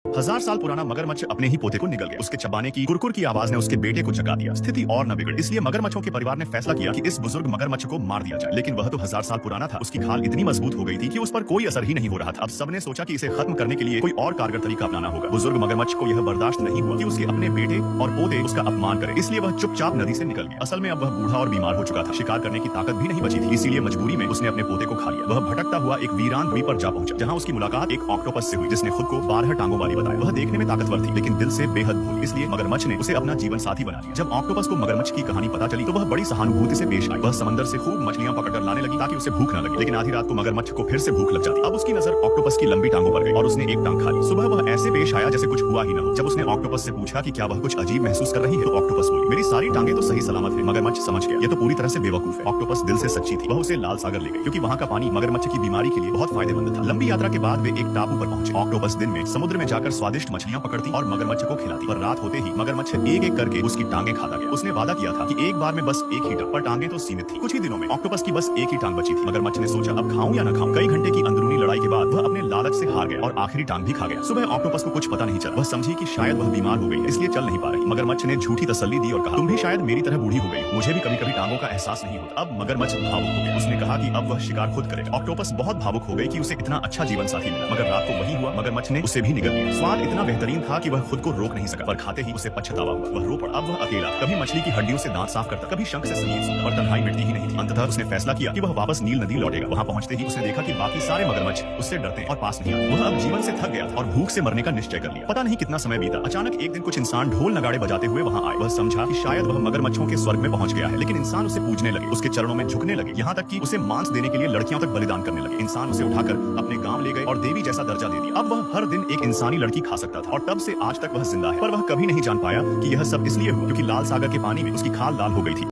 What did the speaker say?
1000 साल पुराना मगरमच्छ अपने ही पोते को निगल गया। उसके चबाने की कुरकुर की आवाज ने उसके बेटे को जगा दिया। स्थिति और न बिगड़ी, इसलिए मगरमच्छों के परिवार ने फैसला किया कि इस बुजुर्ग मगरमच्छ को मार दिया जाए। लेकिन वह तो 1000 साल पुराना था। उसकी खाल इतनी मजबूत हो गई थी कि उस पर कोई असर ही नहीं हो रहा था। अब सबने सोचा कि इसे खत्म करने के लिए कोई और कारगर तरीका अपनाना होगा। बुजुर्ग मगरमच्छ को यह बर्दाश्त नहीं हुआ कि उसके अपने बेटे और पोते उसका अपमान करें, इसलिए वह चुपचाप नदी से निकल गया। असल में अब वह बूढ़ा और बीमार हो चुका था। शिकार करने की ताकत भी नहीं बची थी, इसीलिए मजबूरी में उसने अपने पोते को खा लिया। वह भटकता हुआ एक वीरान द्वीप पर जा पहुंचा, जहां उसकी मुलाकात एक ऑक्टोपस से हुई, जिसने खुद को 12 टांगों वाली बताया। वह देखने में ताकतवर थी, लेकिन दिल से बेहद भोली, इसलिए मगरमच्छ ने उसे अपना जीवन साथी बना लिया। जब ऑक्टोपस को मगरमच्छ की कहानी पता चली तो वह बड़ी सहानुभूति से पेश आई। वह समंदर से खूब मछलियां पकड़कर लाने लगी ताकि उसे भूख न लगे। लेकिन आधी रात को मगरमच्छ को फिर से भूख लग जाती। अब उसकी नजर ऑक्टोपस की लंबी टांगों पर गई और उसने एक टांग खा ली। सुबह वह ऐसे पेश आया जैसे कुछ हुआ ही न हो। जब उसने ऑक्टोपस से पूछा कि क्या वह कुछ अजीब महसूस कर रही है, तो ऑक्टोपस बोली, मेरी सारी टांगे तो सही सलामत है। मगरमच्छ समझ गया, ये तो पूरी तरह से बेवकूफ है। ऑक्टोपस दिल से सच्ची थी। वह उसे लाल सागर ले गई, क्योंकि वहाँ का पानी मगरमच्छ की बीमारी के लिए बहुत फायदेमंद था। लंबी यात्रा के बाद वे एक टापू पर पहुंचे। ऑक्टोपस दिन में समुद्र में जाकर स्वादिष्ट मछलियां पकड़ती और मगरमच्छ को खिलाती। पर रात होते ही मगरमच्छ एक एक करके उसकी टांगे खाता गया। उसने वादा किया था कि एक बार में बस एक ही टांग, पर टांगे तो सीमित थी। कुछ ही दिनों में ऑक्टोपस की बस एक ही टांग बची थी। मगरमच्छ ने सोचा, अब खाऊं या न खाऊं। कई घंटे की अंदरूनी लड़ाई के बाद वह अपने लालच से हार गया और आखिरी टांग भी खा गया। सुबह ऑक्टोपस को कुछ पता नहीं चला। वह समझी कि शायद वह बीमार हो गई, इसलिए चल नहीं पा रही। मगरमच्छ ने झूठी तसल्ली दी और कहा, तुम भी शायद मेरी तरह बूढ़ी हो गई, मुझे भी कभी कभी टांगों का एहसास नहीं होता। अब मगरमच्छ भावुक हो गया। उसने कहा कि अब वह शिकार खुद करेगा। ऑक्टोपस बहुत भावुक हो गई कि उसे इतना अच्छा जीवन साथी मिला। मगर रात को वही हुआ, मगरमच्छ ने उसे भी निगल लिया। स्वाद इतना बेहतरीन था कि वह खुद को रोक नहीं सका, पर खाते ही उसे पछतावा हुआ। वह रो पड़ा। अब वह अकेला, कभी मछली की हड्डियों से दांत साफ करता, कभी शंख से संगीत सुनता, और तन्हाई मिटती ही नहीं थी। अंततः उसने फैसला किया कि वह वापस नील नदी लौटेगा। वहां पहुंचते ही उसने देखा कि बाकी सारे मगरमच्छ उससे डरते और पास नहीं आते। वह अब जीवन से थक गया था और भूख से मरने का निश्चय कर लिया। पता नहीं कितना समय बीता। अचानक एक दिन कुछ इंसान ढोल नगाड़े बजाते हुए वहां आए। वह समझा कि शायद वह मगरमच्छों के स्वर्ग में पहुंच गया है। लेकिन इंसान उसे पूजने लगे, उसके चरणों में झुकने लगे, यहाँ तक कि उसे मांस देने के लिए लड़कियों तक बलिदान करने लगे। इंसान उसे उठाकर अपने गांव ले गए और देवी जैसा दर्जा दे दिया। अब वह हर दिन एक इंसानी लड़की खा सकता था और तब से आज तक वह जिंदा है। पर वह कभी नहीं जान पाया कि यह सब इसलिए हुआ क्योंकि लाल सागर के पानी में उसकी खाल लाल हो गई थी।